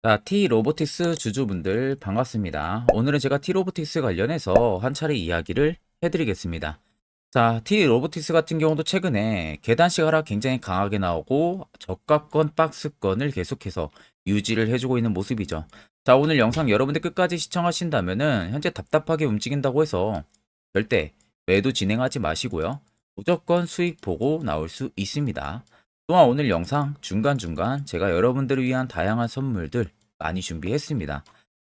자, T로보틱스 주주분들 반갑습니다. 오늘은 제가 T로보틱스 관련해서 한 차례 이야기를 해드리겠습니다. 자, T로보틱스 같은 경우도 최근에 계단식 하락 굉장히 강하게 나오고 저가권, 박스권을 계속해서 유지를 해주고 있는 모습이죠. 자, 오늘 영상 여러분들 끝까지 시청하신다면은 현재 답답하게 움직인다고 해서 절대 매도 진행하지 마시고요. 무조건 수익 보고 나올 수 있습니다. 또한 오늘 영상 중간중간 제가 여러분들을 위한 다양한 선물들 많이 준비했습니다.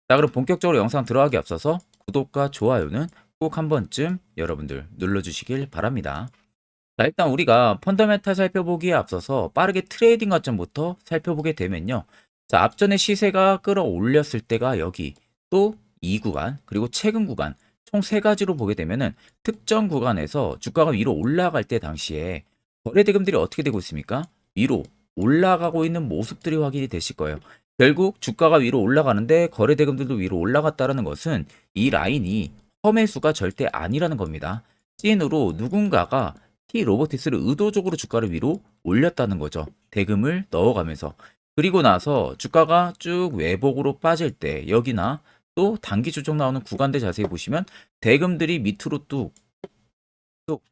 자, 그럼 본격적으로 영상 들어가기 앞서서 구독과 좋아요는 꼭 한 번쯤 여러분들 눌러주시길 바랍니다. 자, 일단 우리가 펀더멘탈 살펴보기에 앞서서 빠르게 트레이딩 관점부터 살펴보게 되면요. 자, 앞전에 시세가 끌어올렸을 때가 여기, 또 이 구간, 그리고 최근 구간, 총 세 가지로 보게 되면은 특정 구간에서 주가가 위로 올라갈 때 당시에 거래 대금들이 어떻게 되고 있습니까? 위로 올라가고 있는 모습들이 확인이 되실 거예요. 결국 주가가 위로 올라가는데 거래 대금들도 위로 올라갔다는 것은 이 라인이 험해수가 절대 아니라는 겁니다. 찐으로 누군가가 T로보틱스를 의도적으로 주가를 위로 올렸다는 거죠. 대금을 넣어가면서. 그리고 나서 주가가 쭉 외복으로 빠질 때 여기나 또 단기 조정 나오는 구간들 자세히 보시면 대금들이 밑으로 뚝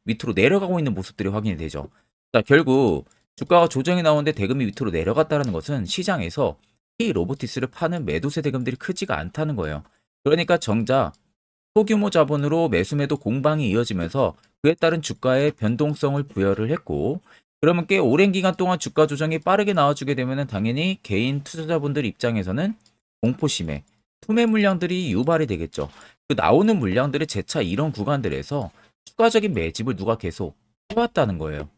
밑으로 내려가고 있는 모습들이 확인이 되죠. 자, 결국 주가가 조정이 나오는데 대금이 밑으로 내려갔다는 것은 시장에서 T로보틱스를 파는 매도세 대금들이 크지가 않다는 거예요. 그러니까 정작 소규모 자본으로 매수매도 공방이 이어지면서 그에 따른 주가의 변동성을 부여를 했고, 그러면 꽤 오랜 기간 동안 주가 조정이 빠르게 나와주게 되면 당연히 개인 투자자분들 입장에서는 공포심에 투매 물량들이 유발이 되겠죠. 그 나오는 물량들의 재차 이런 구간들에서 추가적인 매집을 누가 계속 해왔다는 거예요.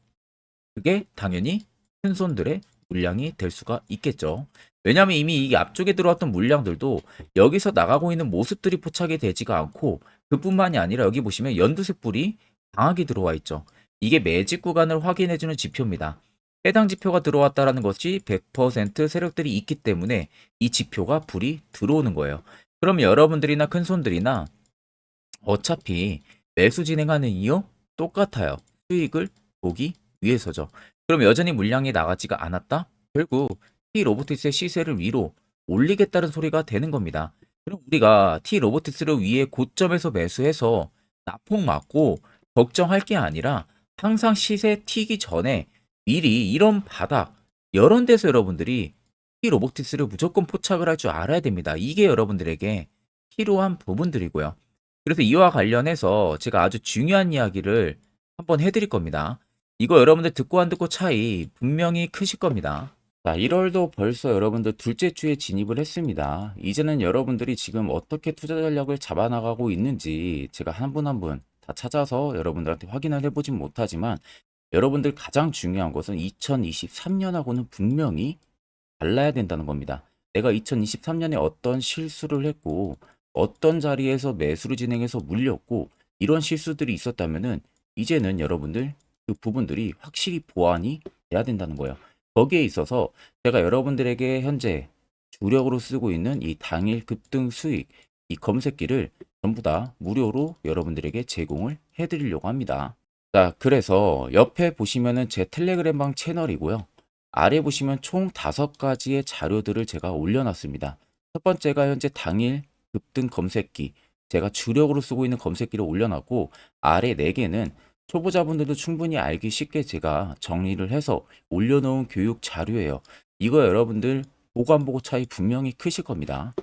그게 당연히 큰 손들의 물량이 될 수가 있겠죠. 왜냐하면 이미 이 앞쪽에 들어왔던 물량들도 여기서 나가고 있는 모습들이 포착이 되지가 않고, 그뿐만이 아니라 여기 보시면 연두색 불이 강하게 들어와 있죠. 이게 매집 구간을 확인해주는 지표입니다. 해당 지표가 들어왔다는 것이 100% 세력들이 있기 때문에 이 지표가 불이 들어오는 거예요. 그럼 여러분들이나 큰 손들이나 어차피 매수 진행하는 이유 똑같아요. 수익을 보기 위해서죠. 그럼 여전히 물량이 나가지가 않았다? 결국 T로보틱스의 시세를 위로 올리겠다는 소리가 되는 겁니다. 그럼 우리가 T로보틱스를 위에 고점에서 매수해서 나폭 맞고 걱정할 게 아니라 항상 시세 튀기 전에 미리 이런 바닥, 이런 데서 여러분들이 T로보틱스를 무조건 포착을 할 줄 알아야 됩니다. 이게 여러분들에게 필요한 부분들이고요. 그래서 이와 관련해서 제가 아주 중요한 이야기를 한번 해드릴 겁니다. 이거 여러분들 듣고 안 듣고 차이 분명히 크실 겁니다. 자, 1월도 벌써 여러분들 둘째 주에 진입을 했습니다. 이제는 여러분들이 지금 어떻게 투자 전략을 잡아나가고 있는지 제가 한 분 한 분 다 찾아서 여러분들한테 확인을 해보진 못하지만, 여러분들 가장 중요한 것은 2023년하고는 분명히 달라야 된다는 겁니다. 내가 2023년에 어떤 실수를 했고 어떤 자리에서 매수를 진행해서 물렸고 이런 실수들이 있었다면은 이제는 여러분들 그 부분들이 확실히 보완이 돼야 된다는 거예요. 거기에 있어서 제가 여러분들에게 현재 주력으로 쓰고 있는 이 당일 급등 수익, 이 검색기를 전부 다 무료로 여러분들에게 제공을 해드리려고 합니다. 자, 그래서 옆에 보시면은 제 텔레그램방 채널이고요. 아래 보시면 총 5가지의 자료들을 제가 올려놨습니다. 첫 번째가 현재 당일 급등 검색기, 제가 주력으로 쓰고 있는 검색기를 올려놨고, 아래 4개는 초보자분들도 충분히 알기 쉽게 제가 정리를 해서 올려놓은 교육 자료예요. 이거 여러분들 보고 안 보고 차이 분명히 크실 겁니다.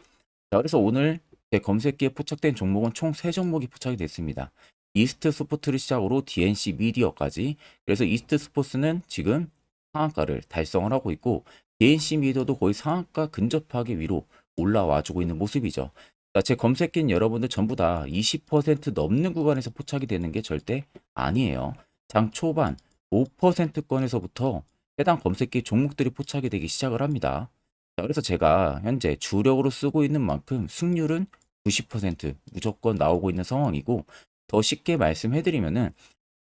자, 그래서 오늘 제 검색기에 포착된 종목은 총 3종목이 포착이 됐습니다. 이스트 스포츠를 시작으로 DNC 미디어까지. 그래서 이스트 스포츠는 지금 상한가를 달성을 하고 있고, DNC 미디어도 거의 상한가 근접하게 위로 올라와주고 있는 모습이죠. 자, 제 검색기는 여러분들 전부 다 20% 넘는 구간에서 포착이 되는 게 절대 아니에요. 장 초반 5%권에서부터 해당 검색기 종목들이 포착이 되기 시작을 합니다. 자, 그래서 제가 현재 주력으로 쓰고 있는 만큼 승률은 90% 무조건 나오고 있는 상황이고, 더 쉽게 말씀해드리면은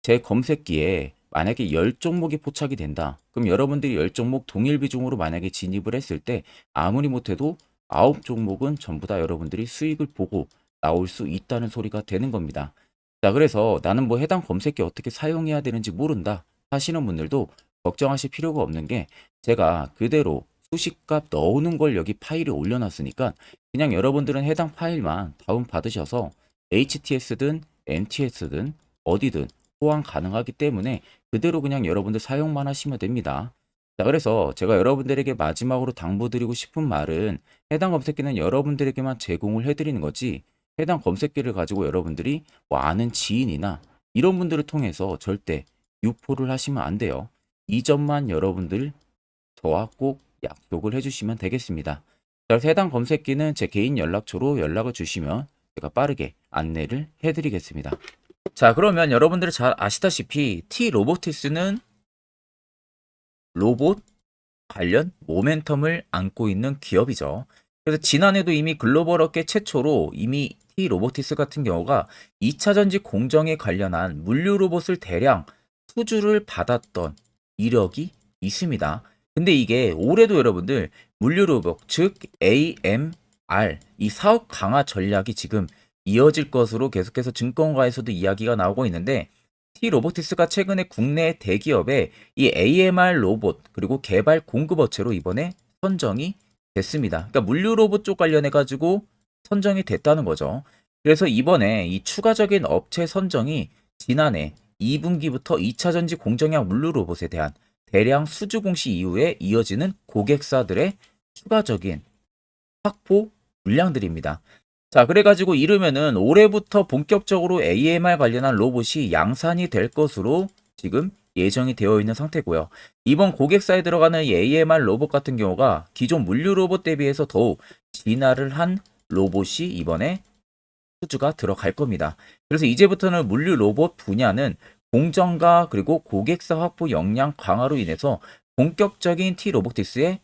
제 검색기에 만약에 10종목이 포착이 된다. 그럼 여러분들이 10종목 동일 비중으로 만약에 진입을 했을 때 아무리 못해도 9종목은 전부 다 여러분들이 수익을 보고 나올 수 있다는 소리가 되는 겁니다. 자, 그래서 나는 뭐 해당 검색기 어떻게 사용해야 되는지 모른다 하시는 분들도 걱정하실 필요가 없는 게, 제가 그대로 수식값 넣는 걸 여기 파일에 올려놨으니까 그냥 여러분들은 해당 파일만 다운받으셔서 HTS든 MTS든 어디든 호환 가능하기 때문에 그대로 그냥 여러분들 사용만 하시면 됩니다. 자, 그래서 제가 여러분들에게 마지막으로 당부드리고 싶은 말은 해당 검색기는 여러분들에게만 제공을 해드리는 거지 해당 검색기를 가지고 여러분들이 뭐 아는 지인이나 이런 분들을 통해서 절대 유포를 하시면 안 돼요. 이 점만 여러분들 저와 꼭 약속을 해주시면 되겠습니다. 자, 그래서 해당 검색기는 제 개인 연락처로 연락을 주시면 제가 빠르게 안내를 해드리겠습니다. 자, 그러면 여러분들이 잘 아시다시피 T-로보티스는 로봇 관련 모멘텀을 안고 있는 기업이죠. 그래서 지난해도 이미 글로벌 업계 최초로 이미 T-로보티스 같은 경우가 2차 전지 공정에 관련한 물류 로봇을 대량 수주를 받았던 이력이 있습니다. 근데 이게 올해도 여러분들 물류 로봇 즉 AMR 이 사업 강화 전략이 지금 이어질 것으로 계속해서 증권가에서도 이야기가 나오고 있는데 T-로보티스가 최근에 국내 대기업에 이 AMR 로봇 그리고 개발 공급 업체로 이번에 선정이 됐습니다. 그러니까 물류 로봇 쪽 관련해 가지고 선정이 됐다는 거죠. 그래서 이번에 이 추가적인 업체 선정이 지난해 2분기부터 2차 전지 공정형 물류 로봇에 대한 대량 수주 공시 이후에 이어지는 고객사들의 추가적인 확보 물량들입니다. 자, 그래가지고 이르면은 올해부터 본격적으로 AMR 관련한 로봇이 양산이 될 것으로 지금 예정이 되어 있는 상태고요. 이번 고객사에 들어가는 이 AMR 로봇 같은 경우가 기존 물류 로봇 대비해서 더욱 진화를 한 로봇이 이번에 수주가 들어갈 겁니다. 그래서 이제부터는 물류 로봇 분야는 공정과 그리고 고객사 확보 역량 강화로 인해서 본격적인 T-로보틱스의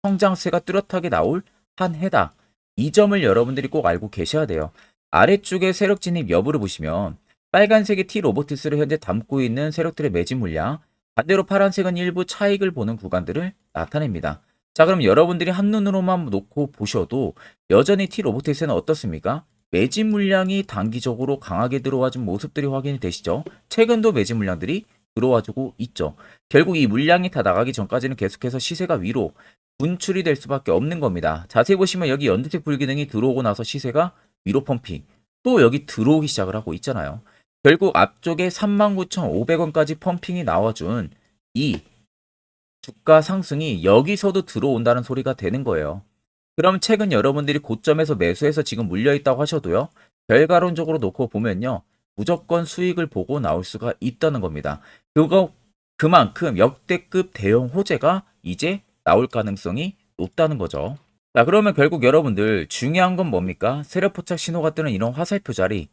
성장세가 뚜렷하게 나올 한 해다. 이 점을 여러분들이 꼭 알고 계셔야 돼요. 아래쪽에 세력 진입 여부를 보시면 빨간색의 T-로보틱스를 현재 담고 있는 세력들의 매진 물량, 반대로 파란색은 일부 차익을 보는 구간들을 나타냅니다. 자, 그럼 여러분들이 한눈으로만 놓고 보셔도 여전히 T-로보틱스는 어떻습니까? 매진 물량이 단기적으로 강하게 들어와준 모습들이 확인이 되시죠? 최근도 매진 물량들이 들어와주고 있죠. 결국 이 물량이 다 나가기 전까지는 계속해서 시세가 위로 분출이 될 수밖에 없는 겁니다. 자세히 보시면 여기 연두색 불기능이 들어오고 나서 시세가 위로 펌핑 또 여기 들어오기 시작을 하고 있잖아요. 결국 앞쪽에 39,500원까지 펌핑이 나와준 이 주가 상승이 여기서도 들어온다는 소리가 되는 거예요. 그럼 최근 여러분들이 고점에서 매수해서 지금 물려있다고 하셔도요. 결과론적으로 놓고 보면요. 무조건 수익을 보고 나올 수가 있다는 겁니다. 그만큼 역대급 대형 호재가 이제 나올 가능성이 높다는 거죠. 자, 그러면 결국 여러분들 중요한 건 뭡니까? 세력 포착 신호가 뜨는 이런 화살표 자리.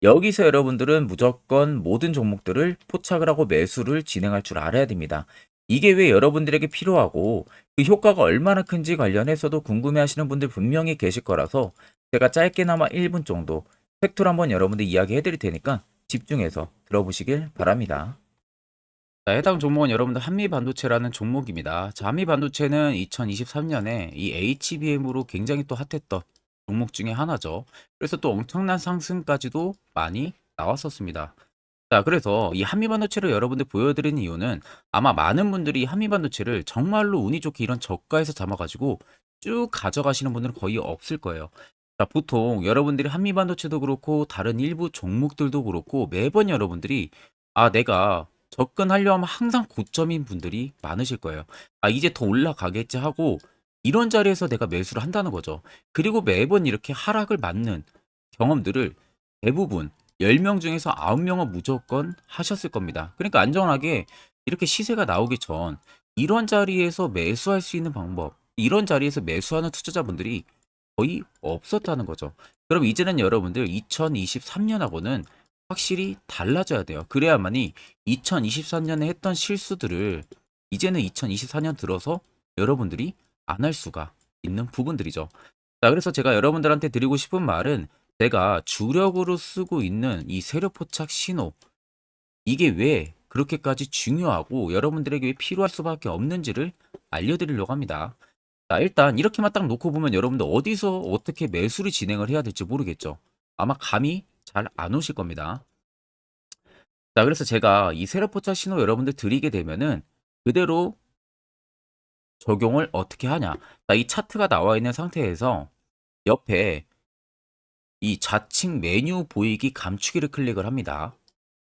여기서 여러분들은 무조건 모든 종목들을 포착을 하고 매수를 진행할 줄 알아야 됩니다. 이게 왜 여러분들에게 필요하고 그 효과가 얼마나 큰지 관련해서도 궁금해하시는 분들 분명히 계실 거라서 제가 짧게나마 1분 정도 팩트로 한번 여러분들 이야기해 드릴 테니까 집중해서 들어보시길 바랍니다. 자, 해당 종목은 여러분들 한미반도체라는 종목입니다. 자, 한미반도체는 2023년에 이 HBM으로 굉장히 또 핫했던 종목 중에 하나죠. 그래서 또 엄청난 상승까지도 많이 나왔었습니다. 자, 그래서 이 한미반도체를 여러분들 보여드리는 이유는 아마 많은 분들이 한미반도체를 정말로 운이 좋게 이런 저가에서 잡아가지고 쭉 가져가시는 분들은 거의 없을 거예요. 자, 보통 여러분들이 한미반도체도 그렇고 다른 일부 종목들도 그렇고 매번 여러분들이 내가 접근하려 하면 항상 고점인 분들이 많으실 거예요. 이제 더 올라가겠지 하고 이런 자리에서 내가 매수를 한다는 거죠. 그리고 매번 이렇게 하락을 맞는 경험들을 대부분 10명 중에서 9명은 무조건 하셨을 겁니다. 그러니까 안전하게 이렇게 시세가 나오기 전 이런 자리에서 매수할 수 있는 방법, 이런 자리에서 매수하는 투자자분들이 거의 없었다는 거죠. 그럼 이제는 여러분들 2023년하고는 확실히 달라져야 돼요. 그래야만이 2023년에 했던 실수들을 이제는 2024년 들어서 여러분들이 안 할 수가 있는 부분들이죠. 자, 그래서 제가 여러분들한테 드리고 싶은 말은 제가 주력으로 쓰고 있는 이 세력 포착 신호, 이게 왜 그렇게까지 중요하고 여러분들에게 왜 필요할 수밖에 없는지를 알려드리려고 합니다. 자, 일단 이렇게만 딱 놓고 보면 여러분들 어디서 어떻게 매수를 진행을 해야 될지 모르겠죠. 아마 감이 잘 안 오실 겁니다. 자, 그래서 제가 이 세력 포착 신호 여러분들 드리게 되면은 그대로 적용을 어떻게 하냐. 자, 이 차트가 나와 있는 상태에서 옆에 이 좌측 메뉴 보이기 감추기를 클릭을 합니다.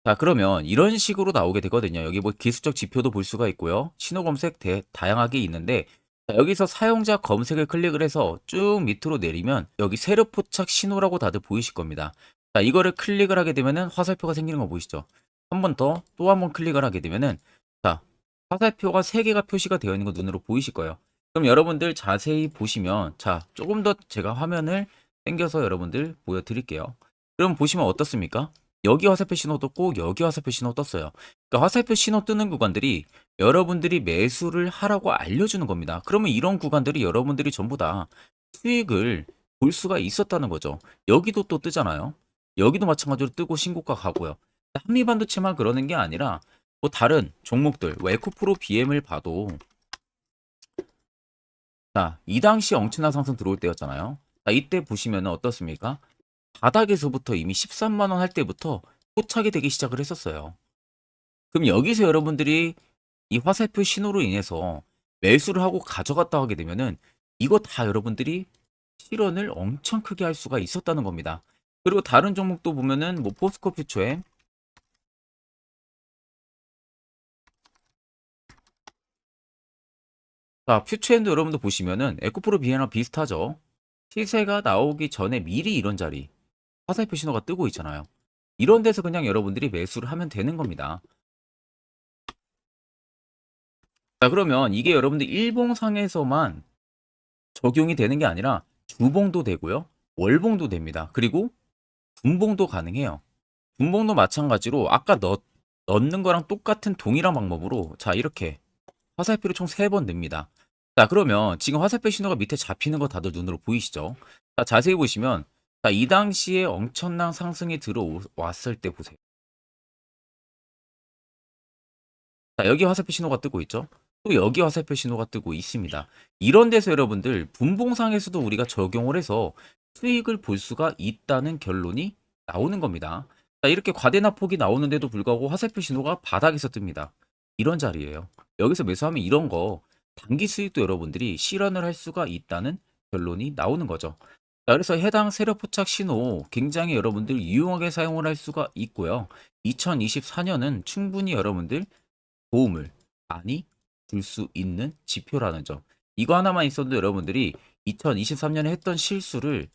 자, 그러면 이런 식으로 나오게 되거든요. 여기 뭐 기술적 지표도 볼 수가 있고요. 신호 검색 다양하게 있는데, 자, 여기서 사용자 검색을 클릭을 해서 쭉 밑으로 내리면 여기 세로 포착 신호라고 다들 보이실 겁니다. 자, 이거를 클릭을 하게 되면은 화살표가 생기는 거 보이시죠? 한 번 더, 또 한 번 클릭을 하게 되면은, 자, 화살표가 3개가 표시가 되어 있는 거 눈으로 보이실 거예요. 그럼 여러분들 자세히 보시면, 자, 조금 더 제가 화면을 당겨서 여러분들 보여드릴게요. 그럼 보시면 어떻습니까? 여기 화살표 신호 떴고 여기 화살표 신호 떴어요. 그러니까 화살표 신호 뜨는 구간들이 여러분들이 매수를 하라고 알려주는 겁니다. 그러면 이런 구간들이 여러분들이 전부 다 수익을 볼 수가 있었다는 거죠. 여기도 또 뜨잖아요. 여기도 마찬가지로 뜨고 신고가 가고요. 한미반도체만 그러는 게 아니라 뭐 다른 종목들, 에코프로 BM을 봐도, 자, 이 당시 엄청난 상승 들어올 때였잖아요. 자, 이때 보시면 어떻습니까? 바닥에서부터 이미 13만 원 할 때부터 포착이 되기 시작을 했었어요. 그럼 여기서 여러분들이 이 화살표 신호로 인해서 매수를 하고 가져갔다 하게 되면은 이거 다 여러분들이 실현을 엄청 크게 할 수가 있었다는 겁니다. 그리고 다른 종목도 보면은 뭐 포스코 퓨처에, 자, 퓨처엔도 여러분들 보시면은 에코프로 비에나 비슷하죠. 시세가 나오기 전에 미리 이런 자리 화살표 신호가 뜨고 있잖아요. 이런 데서 그냥 여러분들이 매수를 하면 되는 겁니다. 자, 그러면 이게 여러분들 일봉상에서만 적용이 되는 게 아니라 주봉도 되고요. 월봉도 됩니다. 그리고 분봉도 가능해요. 분봉도 마찬가지로 아까 넣는 거랑 똑같은 동일한 방법으로, 자, 이렇게 화살표를 총 3번 냅니다. 자, 그러면 지금 화살표 신호가 밑에 잡히는 거 다들 눈으로 보이시죠? 자, 자세히 보시면, 자, 이 당시에 엄청난 상승이 들어왔을 때 보세요. 자, 여기 화살표 신호가 뜨고 있죠? 또 여기 화살표 신호가 뜨고 있습니다. 이런 데서 여러분들 분봉상에서도 우리가 적용을 해서 수익을 볼 수가 있다는 결론이 나오는 겁니다. 자, 이렇게 과대납폭이 나오는데도 불구하고 화살표 신호가 바닥에서 뜹니다. 이런 자리예요. 여기서 매수하면 이런 거 단기 수익도 여러분들이 실현을 할 수가 있다는 결론이 나오는 거죠. 자, 그래서 해당 세력 포착 신호 굉장히 여러분들 유용하게 사용을 할 수가 있고요. 2024년은 충분히 여러분들 도움을 많이 줄 수 있는 지표라는 점. 이거 하나만 있어도 여러분들이 2023년에 했던 실수를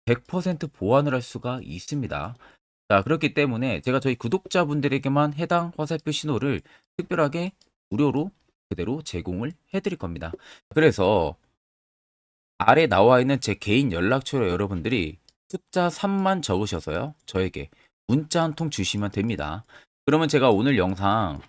100% 보완을 할 수가 있습니다. 자, 그렇기 때문에 제가 저희 구독자분들에게만 해당 화살표 신호를 특별하게 무료로 그대로 제공을 해드릴 겁니다. 그래서 아래 나와 있는 제 개인 연락처로 여러분들이 숫자 3만 적으셔서요, 저에게 문자 한 통 주시면 됩니다. 그러면 제가 오늘 영상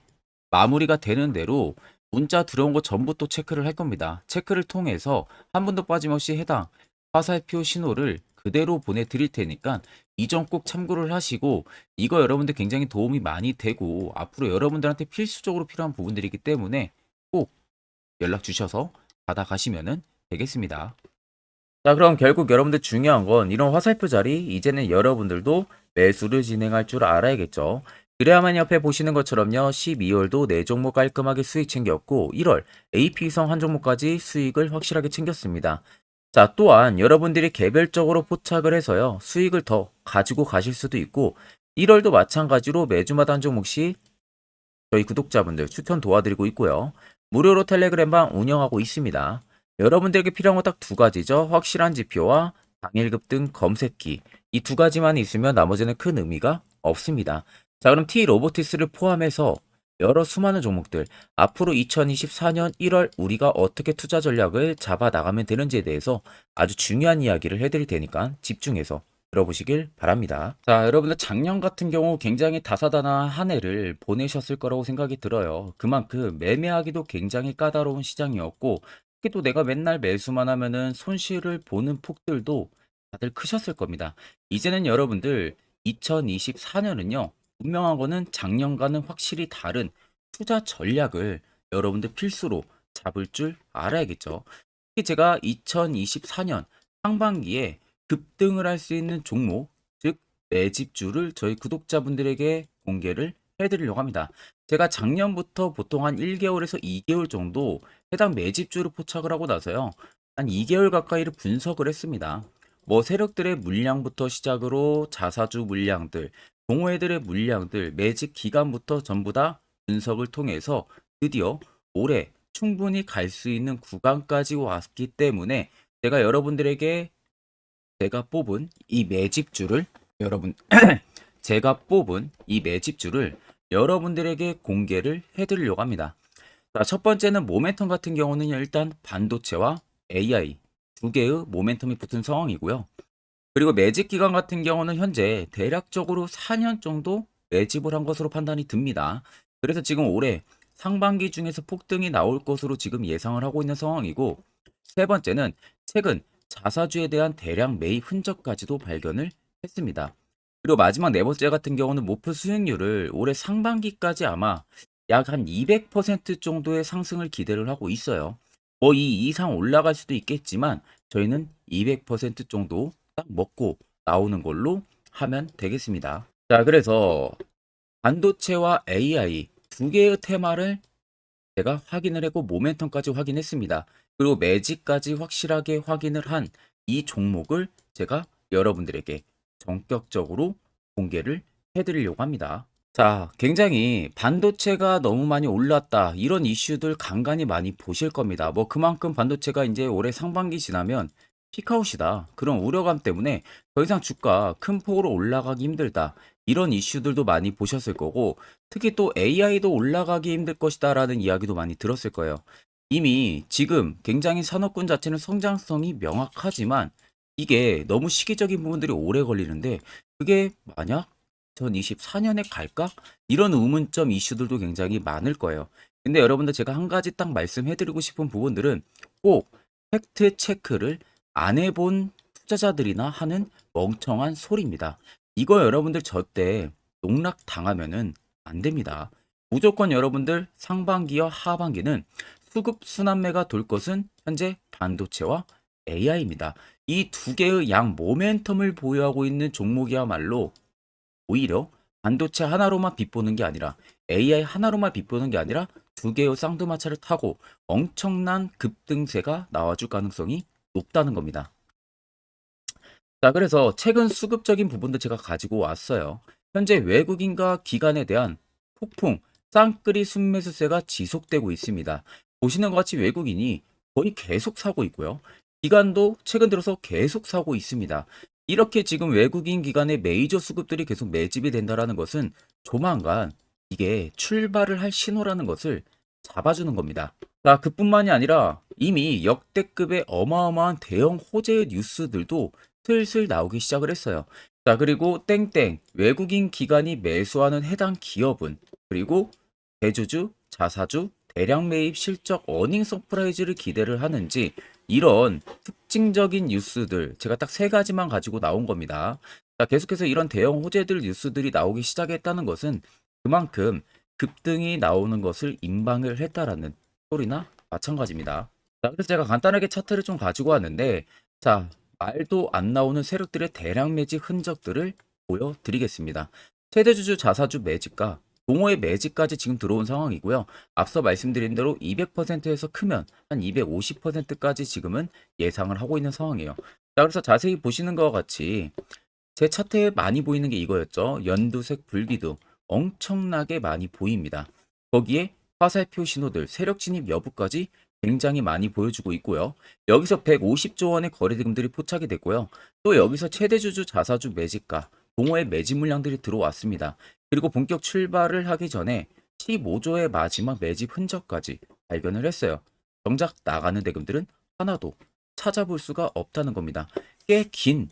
마무리가 되는 대로 문자 들어온 거 전부 또 체크를 할 겁니다. 체크를 통해서 한 번도 빠짐없이 해당 화살표 신호를 그대로 보내드릴 테니까 이 점 꼭 참고를 하시고, 이거 여러분들 굉장히 도움이 많이 되고 앞으로 여러분들한테 필수적으로 필요한 부분들이기 때문에 꼭 연락 주셔서 받아가시면 되겠습니다. 자, 그럼 결국 여러분들 중요한 건 이런 화살표 자리 이제는 여러분들도 매수를 진행할 줄 알아야겠죠. 그래야만 옆에 보시는 것처럼요, 12월도 4종목 깔끔하게 수익 챙겼고 1월 AP성 한 종목까지 수익을 확실하게 챙겼습니다. 자, 또한 여러분들이 개별적으로 포착을 해서요, 수익을 더 가지고 가실 수도 있고 1월도 마찬가지로 매주마다 한 종목씩 저희 구독자분들 추천 도와드리고 있고요. 무료로 텔레그램방 운영하고 있습니다. 여러분들에게 필요한 건 딱 두 가지죠. 확실한 지표와 당일급 등 검색기. 이 두 가지만 있으면 나머지는 큰 의미가 없습니다. 자, 그럼 T 로보티스를 포함해서 여러 수많은 종목들, 앞으로 2024년 1월 우리가 어떻게 투자 전략을 잡아 나가면 되는지에 대해서 아주 중요한 이야기를 해드릴 테니까 집중해서 들어보시길 바랍니다. 자, 여러분들 작년 같은 경우 굉장히 다사다난한 한 해를 보내셨을 거라고 생각이 들어요. 그만큼 매매하기도 굉장히 까다로운 시장이었고, 특히 또 내가 맨날 매수만 하면은 손실을 보는 폭들도 다들 크셨을 겁니다. 이제는 여러분들 2024년은요, 분명한 거는 작년과는 확실히 다른 투자 전략을 여러분들 필수로 잡을 줄 알아야겠죠. 특히 제가 2024년 상반기에 급등을 할 수 있는 종목, 즉 매집주를 저희 구독자분들에게 공개를 해드리려고 합니다. 제가 작년부터 보통 한 1개월에서 2개월 정도 해당 매집주를 포착을 하고 나서요. 한 2개월 가까이를 분석을 했습니다. 뭐 세력들의 물량부터 시작으로 자사주 물량들, 동호회들의 물량들, 매집 기간부터 전부 다 분석을 통해서 드디어 올해 충분히 갈 수 있는 구간까지 왔기 때문에 제가 여러분들에게 제가 뽑은 이 매집주를 여러분 제가 뽑은 이 매집주를 여러분들에게 공개를 해드리려고 합니다. 자, 첫 번째는 모멘텀 같은 경우는 일단 반도체와 AI 두 개의 모멘텀이 붙은 상황이고요. 그리고 매집 기간 같은 경우는 현재 대략적으로 4년 정도 매집을 한 것으로 판단이 듭니다. 그래서 지금 올해 상반기 중에서 폭등이 나올 것으로 지금 예상을 하고 있는 상황이고, 세 번째는 최근 자사주에 대한 대량 매입 흔적까지도 발견을 했습니다. 그리고 마지막 네 번째 같은 경우는 목표 수익률을 올해 상반기까지 아마 약 한 200% 정도의 상승을 기대를 하고 있어요. 뭐 이 이상 올라갈 수도 있겠지만 저희는 200% 정도 딱 먹고 나오는 걸로 하면 되겠습니다. 자, 그래서 반도체와 AI 두 개의 테마를 제가 확인을 했고 모멘텀까지 확인했습니다. 그리고 매직까지 확실하게 확인을 한 이 종목을 제가 여러분들에게 전격적으로 공개를 해드리려고 합니다. 자, 굉장히 반도체가 너무 많이 올랐다, 이런 이슈들 간간히 많이 보실 겁니다. 뭐 그만큼 반도체가 이제 올해 상반기 지나면 피크아웃이다, 그런 우려감 때문에 더 이상 주가 큰 폭으로 올라가기 힘들다, 이런 이슈들도 많이 보셨을 거고, 특히 또 AI도 올라가기 힘들 것이다 라는 이야기도 많이 들었을 거예요. 이미 지금 굉장히 산업군 자체는 성장성이 명확하지만 이게 너무 시기적인 부분들이 오래 걸리는데, 그게 만약 2024년에 갈까? 이런 의문점 이슈들도 굉장히 많을 거예요. 근데 여러분들 제가 한 가지 딱 말씀해드리고 싶은 부분들은 꼭 팩트 체크를 안 해본 투자자들이나 하는 멍청한 소리입니다. 이거 여러분들 절대 농락 당하면은 안 됩니다. 무조건 여러분들 상반기와 하반기는 수급 순환매가 돌 것은 현재 반도체와 AI입니다. 이 두 개의 양 모멘텀을 보유하고 있는 종목이야말로 오히려 반도체 하나로만 빗보는 게 아니라 AI 하나로만 빗보는 게 아니라 두 개의 쌍두마차를 타고 엄청난 급등세가 나와줄 가능성이 높다는 겁니다. 자, 그래서 최근 수급적인 부분도 제가 가지고 왔어요. 현재 외국인과 기관에 대한 폭풍 쌍끌이 순매수세가 지속되고 있습니다. 보시는 것 같이 외국인이 거의 계속 사고 있고요. 기관도 최근 들어서 계속 사고 있습니다. 이렇게 지금 외국인 기관의 메이저 수급들이 계속 매집이 된다라는 것은 조만간 이게 출발을 할 신호라는 것을 잡아주는 겁니다. 자, 그뿐만이 아니라 이미 역대급의 어마어마한 대형 호재의 뉴스들도 슬슬 나오기 시작을 했어요. 자, 그리고 땡땡 외국인 기관이 매수하는 해당 기업은, 그리고 대주주, 자사주, 대량 매입 실적 어닝 서프라이즈를 기대를 하는지, 이런 특징적인 뉴스들 제가 딱 세 가지만 가지고 나온 겁니다. 자, 계속해서 이런 대형 호재들 뉴스들이 나오기 시작했다는 것은 그만큼 급등이 나오는 것을 임방을 했다라는 소리나 마찬가지입니다. 자, 그래서 제가 간단하게 차트를 좀 가지고 왔는데, 자, 말도 안 나오는 세력들의 대량 매집 흔적들을 보여드리겠습니다. 최대주주 자사주 매집과 동호회 매집까지 지금 들어온 상황이고요. 앞서 말씀드린 대로 200%에서 크면 한 250%까지 지금은 예상을 하고 있는 상황이에요. 자, 그래서 자세히 보시는 것과 같이 제 차트에 많이 보이는 게 이거였죠. 연두색 불기둥 엄청나게 많이 보입니다. 거기에 화살표 신호들, 세력 진입 여부까지 굉장히 많이 보여주고 있고요. 여기서 150조 원의 거래대금들이 포착이 됐고요. 또 여기서 최대주주 자사주 매집가, 동호회 매집 물량들이 들어왔습니다. 그리고 본격 출발을 하기 전에 15조의 마지막 매집 흔적까지 발견을 했어요. 정작 나가는 대금들은 하나도 찾아볼 수가 없다는 겁니다. 꽤 긴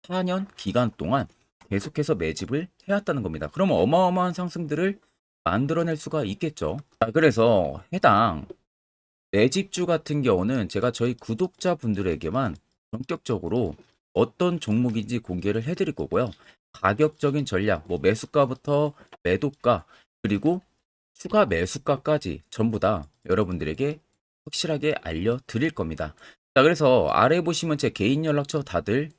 4년 기간 동안 계속해서 매집을 해왔다는 겁니다. 그러면 어마어마한 상승들을 만들어낼 수가 있겠죠. 자, 그래서 해당 매집주 같은 경우는 제가 저희 구독자분들에게만 본격적으로 어떤 종목인지 공개를 해드릴 거고요. 가격적인 전략, 뭐 매수가부터 매도가, 그리고 추가 매수가까지 전부 다 여러분들에게 확실하게 알려드릴 겁니다. 자, 그래서 아래 보시면 제 개인 연락처 다들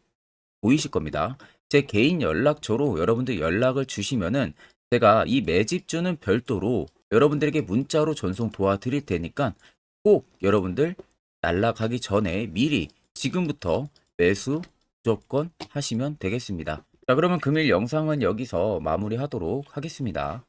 보이실 겁니다. 제 개인 연락처로 여러분들 연락을 주시면은 제가 이 매집주는 별도로 여러분들에게 문자로 전송 도와드릴 테니까 꼭 여러분들 날라가기 전에 미리 지금부터 매수 무조건 하시면 되겠습니다. 자, 그러면 금일 영상은 여기서 마무리하도록 하겠습니다.